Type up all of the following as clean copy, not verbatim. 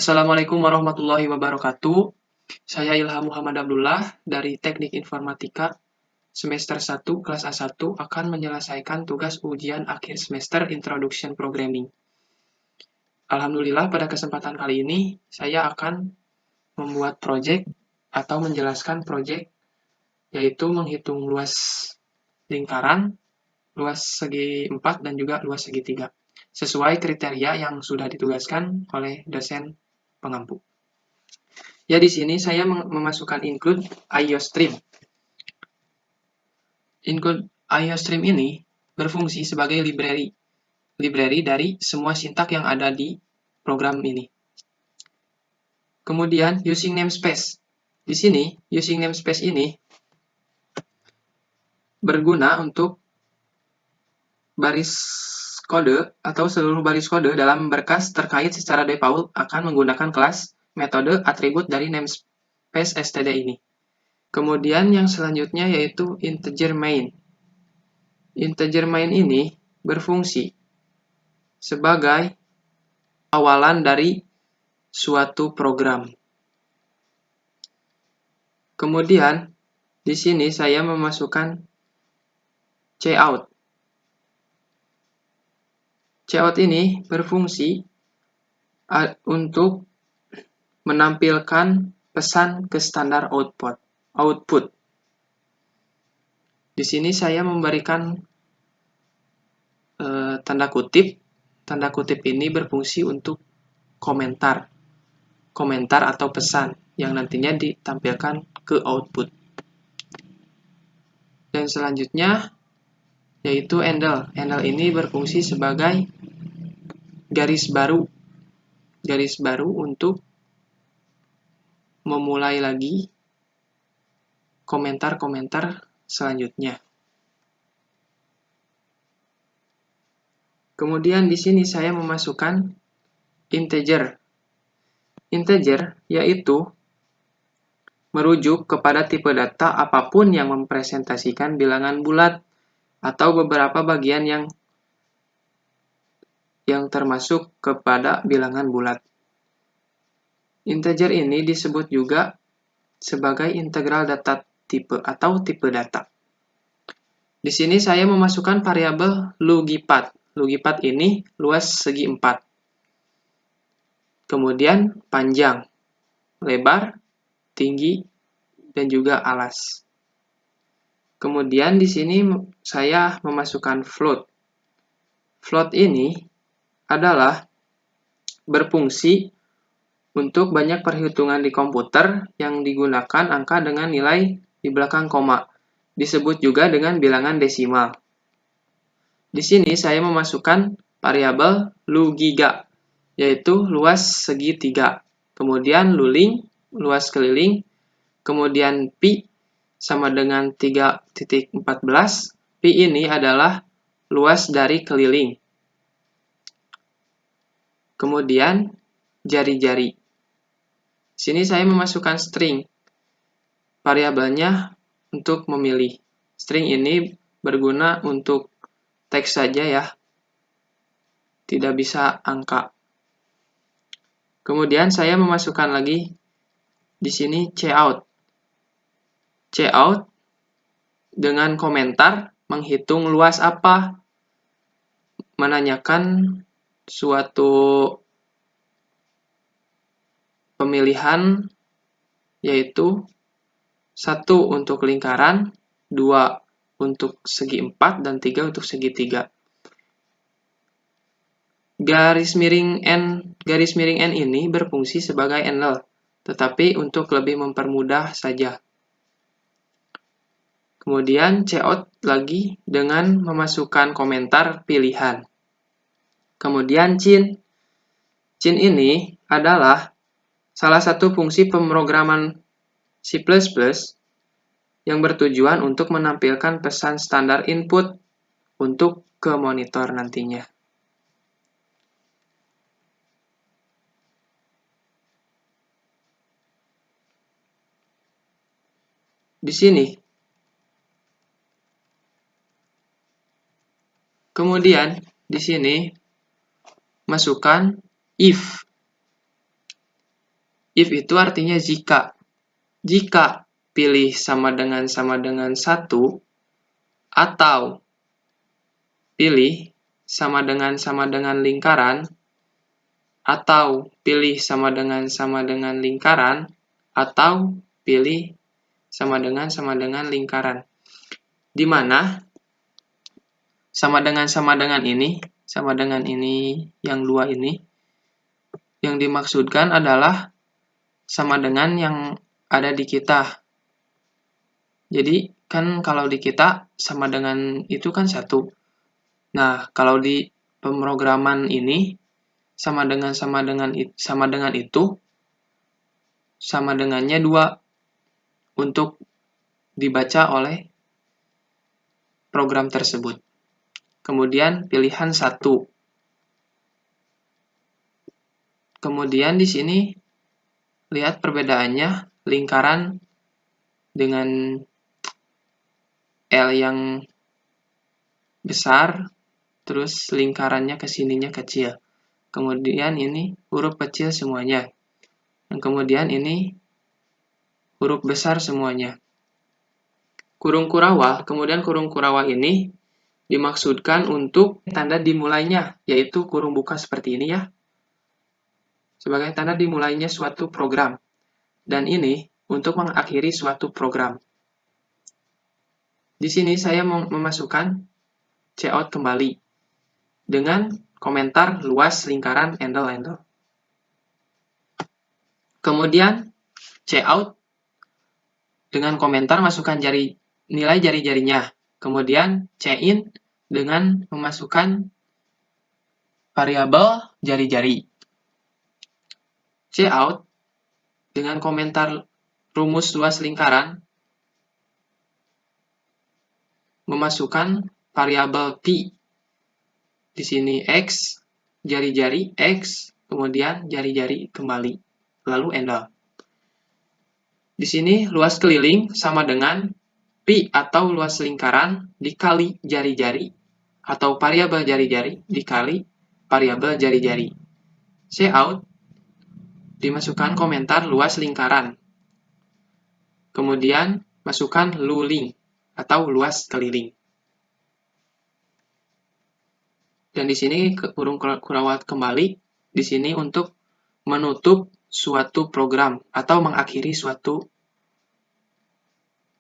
Assalamualaikum warahmatullahi wabarakatuh. Saya Ilham Muhammad Abdullah dari Teknik Informatika semester 1 kelas A1 akan menyelesaikan tugas ujian akhir semester Introduction Programming. Alhamdulillah pada kesempatan kali ini saya akan membuat project atau menjelaskan project yaitu menghitung luas lingkaran, luas segi 4 dan juga luas segi 3 sesuai kriteria yang sudah ditugaskan oleh dosen pengampu. Ya, di sini saya memasukkan include IOStream. Include IOStream ini berfungsi sebagai library dari semua sintak yang ada di program ini. Kemudian using namespace. Di sini using namespace ini berguna untuk baris kode atau seluruh baris kode dalam berkas terkait secara default akan menggunakan kelas, metode, atribut dari namespace std ini. Kemudian yang selanjutnya yaitu integer main. Integer main ini berfungsi sebagai awalan dari suatu program. Kemudian di sini saya memasukkan cout. Cout ini berfungsi untuk menampilkan pesan ke standar output. Di sini saya memberikan tanda kutip. Tanda kutip ini berfungsi untuk komentar atau pesan yang nantinya ditampilkan ke output. Dan selanjutnya yaitu handle. Handle ini berfungsi sebagai garis baru untuk memulai lagi komentar-komentar selanjutnya. Kemudian di sini saya memasukkan integer. Integer yaitu merujuk kepada tipe data apapun yang mempresentasikan bilangan bulat atau beberapa bagian yang termasuk kepada bilangan bulat. Integer ini disebut juga sebagai integral data type atau tipe data. Di sini saya memasukkan variabel lugipat. Lugipat ini luas segi 4. Kemudian panjang, lebar, tinggi, dan juga alas. Kemudian di sini saya memasukkan float. Float ini adalah berfungsi untuk banyak perhitungan di komputer yang digunakan angka dengan nilai di belakang koma. Disebut juga dengan bilangan desimal. Di sini saya memasukkan variabel lugiga, yaitu luas segi 3. Kemudian luling, luas keliling. Kemudian pi sama dengan 3.14. Pi ini adalah luas dari keliling. Kemudian jari-jari. Sini saya memasukkan string. Variabelnya untuk memilih. String ini berguna untuk teks saja ya. Tidak bisa angka. Kemudian saya memasukkan lagi di sini cout. Cout dengan komentar menghitung luas apa, menanyakan suatu pemilihan yaitu 1 untuk lingkaran, 2 untuk segi 4, dan 3 untuk segi 3. Garis miring N ini berfungsi sebagai handle, tetapi untuk lebih mempermudah saja. Kemudian cout lagi dengan memasukkan komentar pilihan. Kemudian cin. Cin ini adalah salah satu fungsi pemrograman C++ yang bertujuan untuk menampilkan pesan standar input untuk ke monitor nantinya. Di sini. Kemudian di sini masukkan if. If itu artinya jika. Jika pilih sama dengan 1, atau pilih sama dengan lingkaran, atau pilih sama dengan lingkaran, atau pilih sama dengan lingkaran. Di mana sama dengan ini, yang dua ini, yang dimaksudkan adalah sama dengan yang ada di kita. Jadi, kan kalau di kita sama dengan itu kan 1. Nah, kalau di pemrograman ini sama dengan itu sama dengannya 2 untuk dibaca oleh program tersebut. Kemudian pilihan 1. Kemudian di sini lihat perbedaannya, lingkaran dengan L yang besar, terus lingkarannya ke sininya kecil. Kemudian ini huruf kecil semuanya. Dan kemudian ini huruf besar semuanya. Kurung kurawal, kemudian kurung kurawal ini dimaksudkan untuk tanda dimulainya, yaitu kurung buka seperti ini ya. Sebagai tanda dimulainya suatu program. Dan ini untuk mengakhiri suatu program. Di sini saya mau memasukkan cout kembali dengan komentar luas lingkaran handle. Kemudian cout dengan komentar masukkan nilai jari-jarinya. Kemudian cin dengan memasukkan variabel jari-jari. Cout dengan komentar rumus luas lingkaran memasukkan variabel pi. Di sini x, jari-jari x, kemudian jari-jari kembali, lalu handle. Di sini luas keliling sama dengan pi atau luas lingkaran dikali jari-jari atau variabel jari-jari dikali variabel jari-jari. Cout dimasukkan komentar luas lingkaran. Kemudian masukkan luling atau luas keliling. Dan di sini kurung kurawal kembali di sini untuk menutup suatu program atau mengakhiri suatu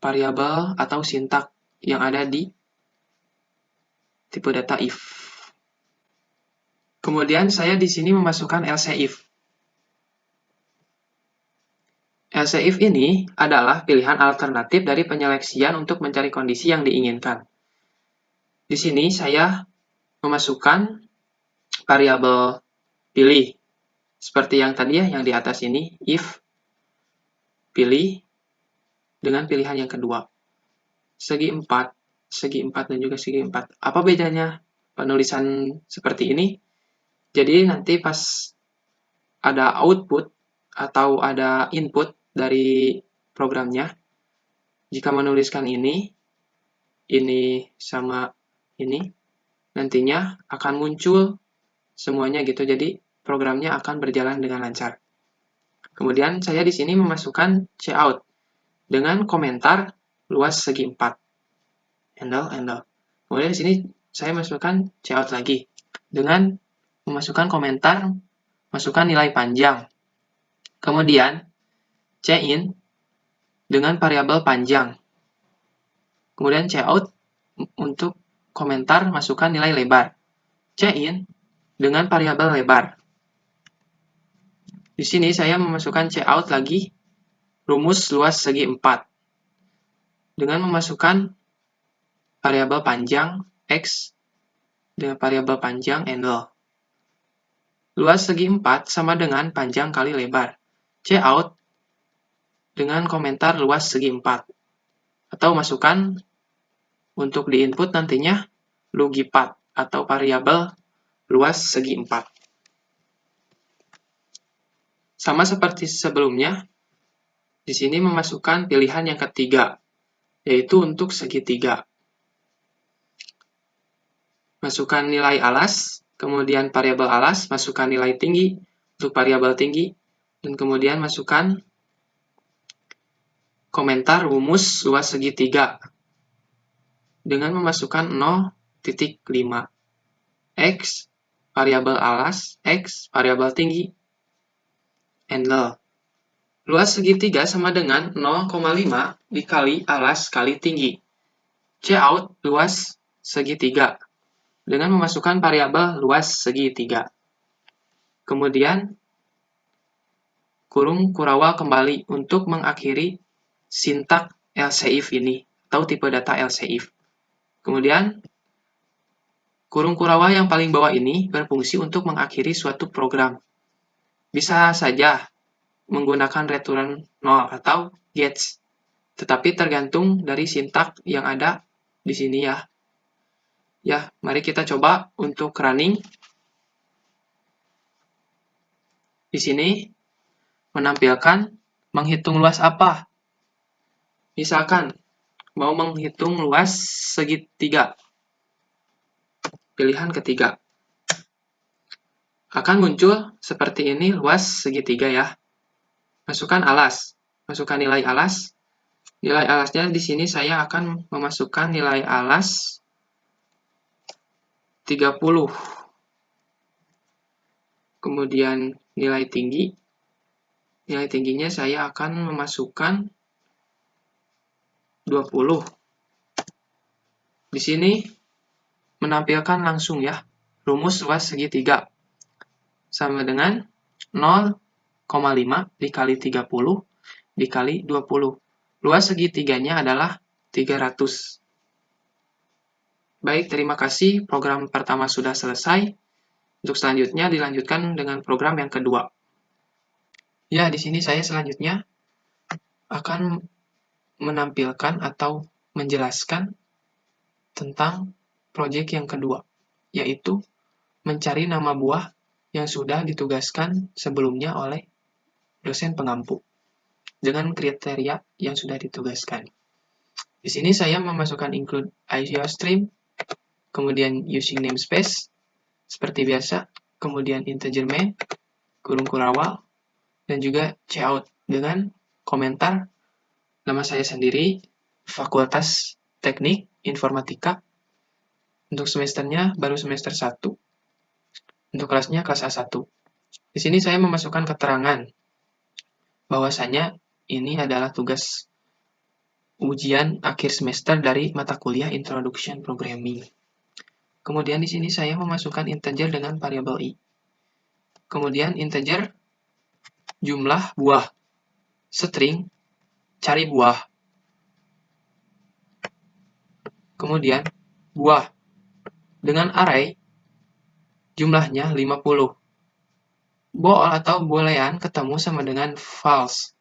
variabel atau sintak yang ada di tipe data if. Kemudian saya di sini memasukkan else if. Else if ini adalah pilihan alternatif dari penyeleksian untuk mencari kondisi yang diinginkan. Di sini saya memasukkan variabel pilih. Seperti yang tadi ya, yang di atas ini, if, pilih, dengan pilihan yang kedua. Segi 4, dan juga segi 4. Apa bedanya penulisan seperti ini? Jadi nanti pas ada output atau ada input dari programnya, jika menuliskan ini sama ini, nantinya akan muncul semuanya gitu. Jadi programnya akan berjalan dengan lancar. Kemudian saya di sini memasukkan cout dengan komentar luas segi 4. Handle. Kemudian di sini saya masukkan cout lagi dengan memasukkan komentar, masukkan nilai panjang. Kemudian cin dengan variabel panjang. Kemudian cout untuk komentar masukkan nilai lebar. Cin dengan variabel lebar. Di sini saya memasukkan cout lagi rumus luas segi 4 dengan memasukkan variabel panjang x dengan variabel panjang handle. Luas segi 4 sama dengan panjang kali lebar. Cout dengan komentar luas segi 4. Atau masukkan untuk di input nantinya lugipat atau variabel luas segi 4. Sama seperti sebelumnya, di sini memasukkan pilihan yang ketiga, yaitu untuk segitiga. Masukkan nilai alas, kemudian variabel alas, masukkan nilai tinggi untuk variabel tinggi, Dan kemudian masukkan komentar rumus luas segitiga dengan memasukkan 0,5. X, variabel alas, X, variabel tinggi, handle. Luas segitiga sama dengan 0,5 dikali alas kali tinggi. Cout luas segitiga dengan memasukkan variabel luas segitiga. Kemudian kurung kurawal kembali untuk mengakhiri sintak else if ini atau tipe data else if. Kemudian kurung kurawal yang paling bawah ini berfungsi untuk mengakhiri suatu program. Bisa saja menggunakan return 0 atau gets, tetapi tergantung dari sintak yang ada di sini ya. Ya, mari kita coba untuk running. Di sini menampilkan menghitung luas apa. Misalkan mau menghitung luas segitiga. Pilihan ketiga. Akan muncul seperti ini luas segitiga ya. Masukkan alas. Masukkan nilai alas. Nilai alasnya di sini saya akan memasukkan nilai alas 30. Kemudian nilai tinggi. Nilai tingginya saya akan memasukkan 20. Di sini menampilkan langsung ya, rumus luas segitiga sama dengan 0,5 dikali 30 dikali 20. Luas segitiganya adalah 300. Baik, terima kasih. Program pertama sudah selesai. Untuk selanjutnya dilanjutkan dengan program yang kedua. Ya, di sini saya selanjutnya akan menampilkan atau menjelaskan tentang proyek yang kedua, yaitu mencari nama buah yang sudah ditugaskan sebelumnya oleh dosen pengampu dengan kriteria yang sudah ditugaskan. Di sini saya memasukkan include IOStream, kemudian using namespace, seperti biasa, kemudian integer main, kurung kurawal, dan juga cout dengan komentar nama saya sendiri, Fakultas Teknik Informatika. Untuk semesternya baru semester 1. Untuk kelasnya kelas A1. Di sini saya memasukkan keterangan bahwasanya ini adalah tugas ujian akhir semester dari mata kuliah Introduction Programming. Kemudian di sini saya memasukkan integer dengan variabel i. Kemudian integer jumlah buah. String cari buah. Kemudian buah dengan array jumlahnya 50. Bool atau boolean ketemu sama dengan false.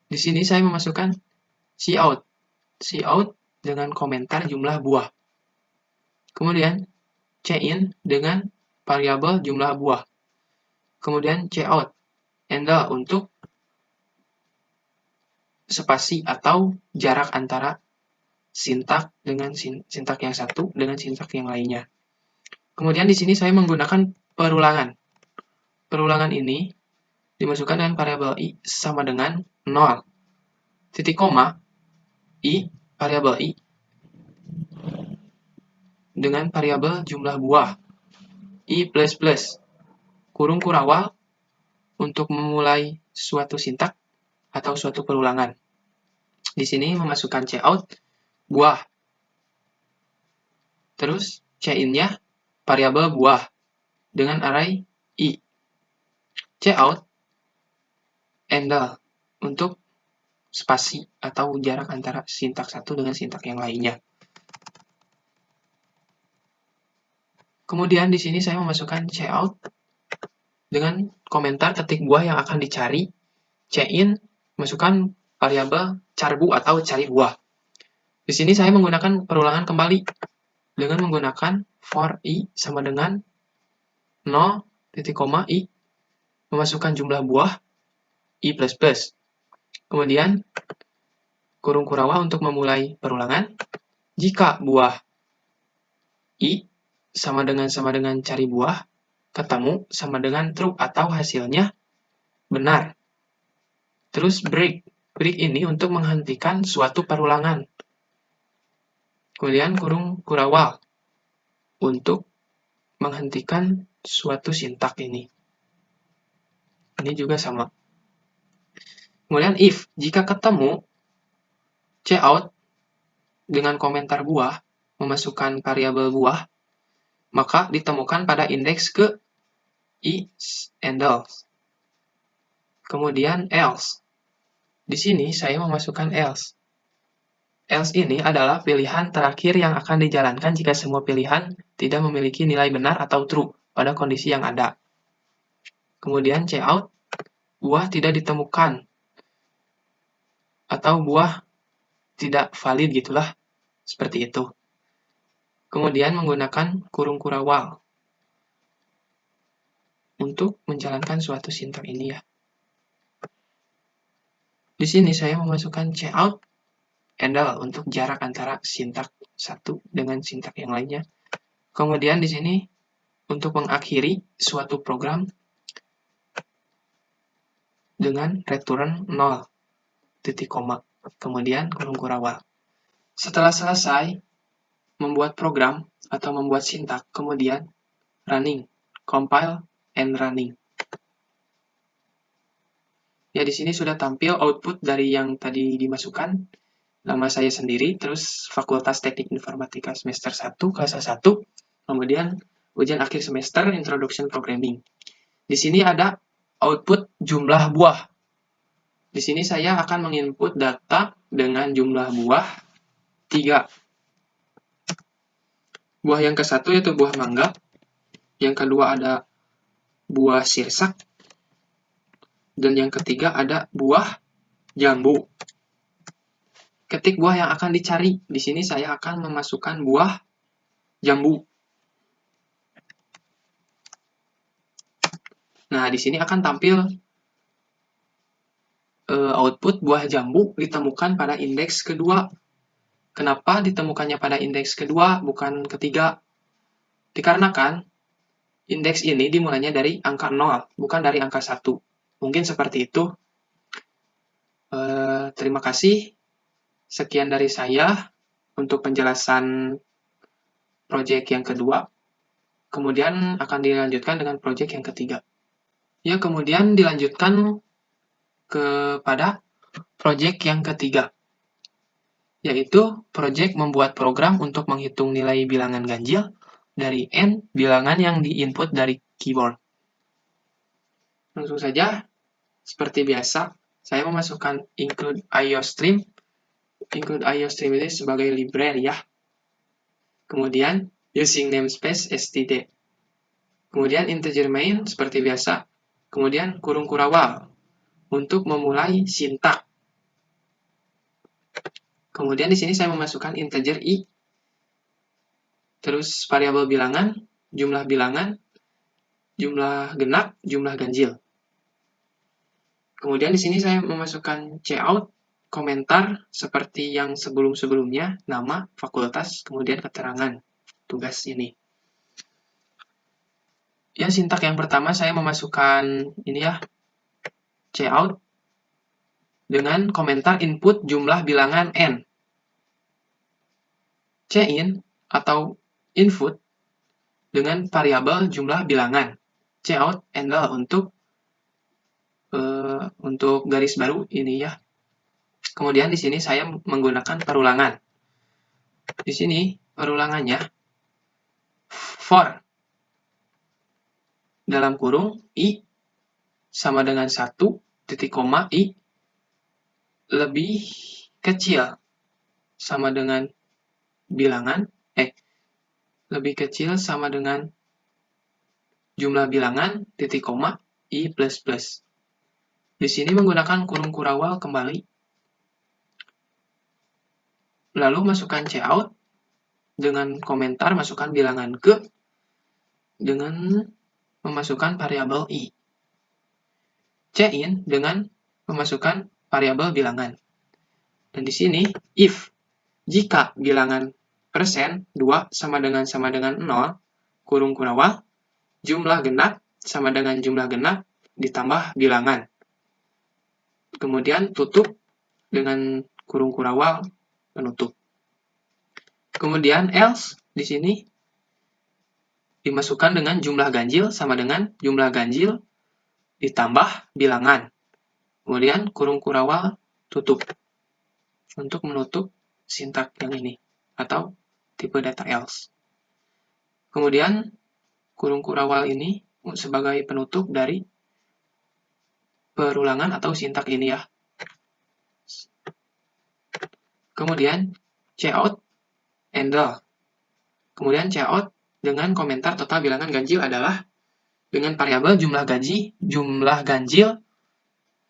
Di sini saya memasukkan cout. Cout dengan komentar jumlah buah. Kemudian cin dengan variabel jumlah buah. Kemudian cout handle untuk spasi atau jarak antara sintak dengan sintak yang satu dengan sintak yang lainnya. Kemudian di sini saya menggunakan perulangan. Perulangan ini dimasukkan dengan variabel i sama dengan 0. Titik koma i, variabel i dengan variabel jumlah buah i plus plus kurung kurawal untuk memulai suatu sintak atau suatu perulangan. Di sini memasukkan cout buah. Terus cin-nya variabel buah dengan array i. Cout handle untuk spasi atau jarak antara sintak satu dengan sintak yang lainnya. Kemudian di sini saya memasukkan cout dengan komentar ketik buah yang akan dicari. Cin masukkan variabel carbu atau cari buah. Di sini saya menggunakan perulangan kembali dengan menggunakan for i sama dengan 0, titik koma i, memasukkan jumlah buah i plus plus. Kemudian kurung kurawal untuk memulai perulangan. Jika buah i sama dengan cari buah, ketemu sama dengan true atau hasilnya benar. Terus break. Break ini untuk menghentikan suatu perulangan. Kemudian kurung kurawal untuk menghentikan suatu sintak ini. Ini juga sama. Kemudian if, jika ketemu cout dengan komentar buah, memasukkan variabel buah, maka ditemukan pada indeks ke i and else. Kemudian else. Di sini saya memasukkan else. Else ini adalah pilihan terakhir yang akan dijalankan jika semua pilihan tidak memiliki nilai benar atau true pada kondisi yang ada. Kemudian cout, buah tidak ditemukan, atau buah tidak valid gitulah, seperti itu. Kemudian menggunakan kurung kurawal untuk menjalankan suatu sintak ini ya. Di sini saya memasukkan cout handle untuk jarak antara sintak satu dengan sintak yang lainnya. Kemudian di sini untuk mengakhiri suatu program dengan return 0, titik koma, kemudian kurung kurawal. Setelah selesai membuat program atau membuat sintak, kemudian running, compile, and running. Ya, di sini sudah tampil output dari yang tadi dimasukkan. Nama saya sendiri, terus Fakultas Teknik Informatika semester 1, kelas 1, kemudian ujian akhir semester Introduction Programming. Di sini ada output jumlah buah. Di sini saya akan menginput data dengan jumlah buah 3. Buah yang ke-1 yaitu buah mangga, yang kedua ada buah sirsak, dan yang ketiga ada buah jambu. Ketik buah yang akan dicari. Di sini saya akan memasukkan buah jambu. Nah, di sini akan tampil output buah jambu ditemukan pada indeks kedua. Kenapa ditemukannya pada indeks kedua, bukan ketiga? Dikarenakan indeks ini dimulainya dari angka 0, bukan dari angka 1. Mungkin seperti itu. Terima kasih. Sekian dari saya untuk penjelasan proyek yang kedua. Kemudian akan dilanjutkan dengan proyek yang ketiga. Ya, kemudian dilanjutkan kepada proyek yang ketiga, yaitu proyek membuat program untuk menghitung nilai bilangan ganjil dari n bilangan yang diinput dari keyboard. Langsung saja, seperti biasa, saya memasukkan include IOStream. Include IOStream ini sebagai library ya. Kemudian using namespace std. Kemudian integer main seperti biasa. Kemudian kurung kurawal untuk memulai sintak. Kemudian di sini saya memasukkan integer i. Terus variabel bilangan, jumlah genap, jumlah ganjil. Kemudian di sini saya memasukkan cout, komentar seperti yang sebelum-sebelumnya, nama, fakultas, kemudian keterangan tugas ini. Ya, sintak yang pertama saya memasukkan ini ya, cout dengan komentar input jumlah bilangan n. Cin atau input dengan variabel jumlah bilangan. Cout handle untuk garis baru ini ya. Kemudian di sini saya menggunakan perulangan. Di sini perulangannya for dalam kurung i sama dengan 1, titik koma i lebih kecil sama dengan bilangan, lebih kecil sama dengan jumlah bilangan, titik koma i plus plus. Di sini menggunakan kurung kurawal kembali. Lalu masukkan cout dengan komentar masukkan bilangan ke dengan memasukkan variabel i. Cin dengan memasukkan variabel bilangan. Dan di sini if jika bilangan persen 2 sama dengan 0 kurung kurawal, jumlah genap sama dengan jumlah genap ditambah bilangan. Kemudian tutup dengan kurung kurawal penutup. Kemudian else di sini dimasukkan dengan jumlah ganjil sama dengan jumlah ganjil ditambah bilangan. Kemudian kurung kurawal tutup untuk menutup sintak yang ini atau tipe data else. Kemudian kurung kurawal ini sebagai penutup dari perulangan atau sintak ini ya. Kemudian cout handle. Kemudian cout dengan komentar total bilangan ganjil adalah dengan variabel jumlah ganjil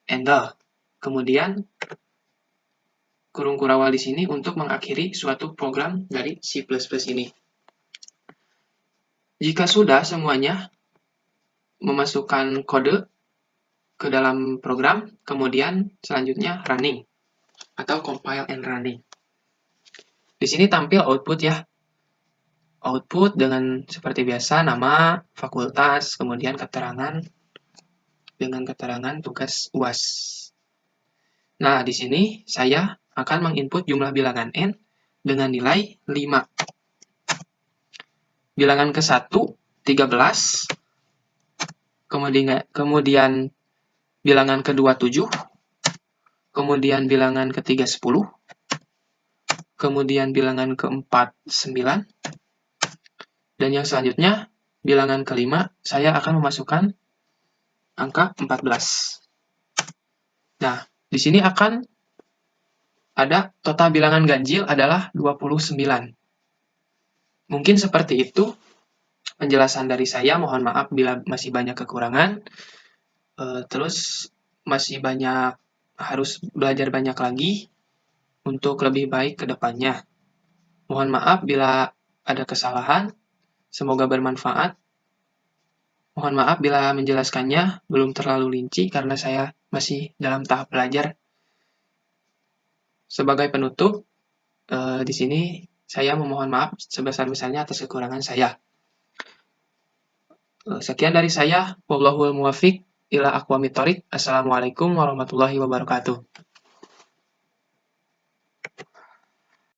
handle. Kemudian kurung kurawal di sini untuk mengakhiri suatu program dari C++ ini. Jika sudah semuanya memasukkan kode ke dalam program, kemudian selanjutnya running atau compile and running. Di sini tampil output ya. Output dengan seperti biasa nama, fakultas, kemudian keterangan dengan keterangan tugas UAS. Nah, di sini saya akan menginput jumlah bilangan N dengan nilai 5. Bilangan ke-1, 13. Kemudian bilangan kedua 7. Kemudian bilangan ketiga 10. Kemudian bilangan keempat 9. Dan yang selanjutnya, bilangan kelima, saya akan memasukkan angka 14. Nah, di sini akan ada total bilangan ganjil adalah 29. Mungkin seperti itu penjelasan dari saya. Mohon maaf bila masih banyak kekurangan. Terus masih harus belajar banyak lagi untuk lebih baik ke depannya. Mohon maaf bila ada kesalahan. Semoga bermanfaat. Mohon maaf bila menjelaskannya belum terlalu rinci karena saya masih dalam tahap belajar. Sebagai penutup, di sini saya memohon maaf sebesar-besarnya atas kekurangan saya. Sekian dari saya. Wallahul muwaffiq ila aqwamit thoriq. Assalamualaikum warahmatullahi wabarakatuh.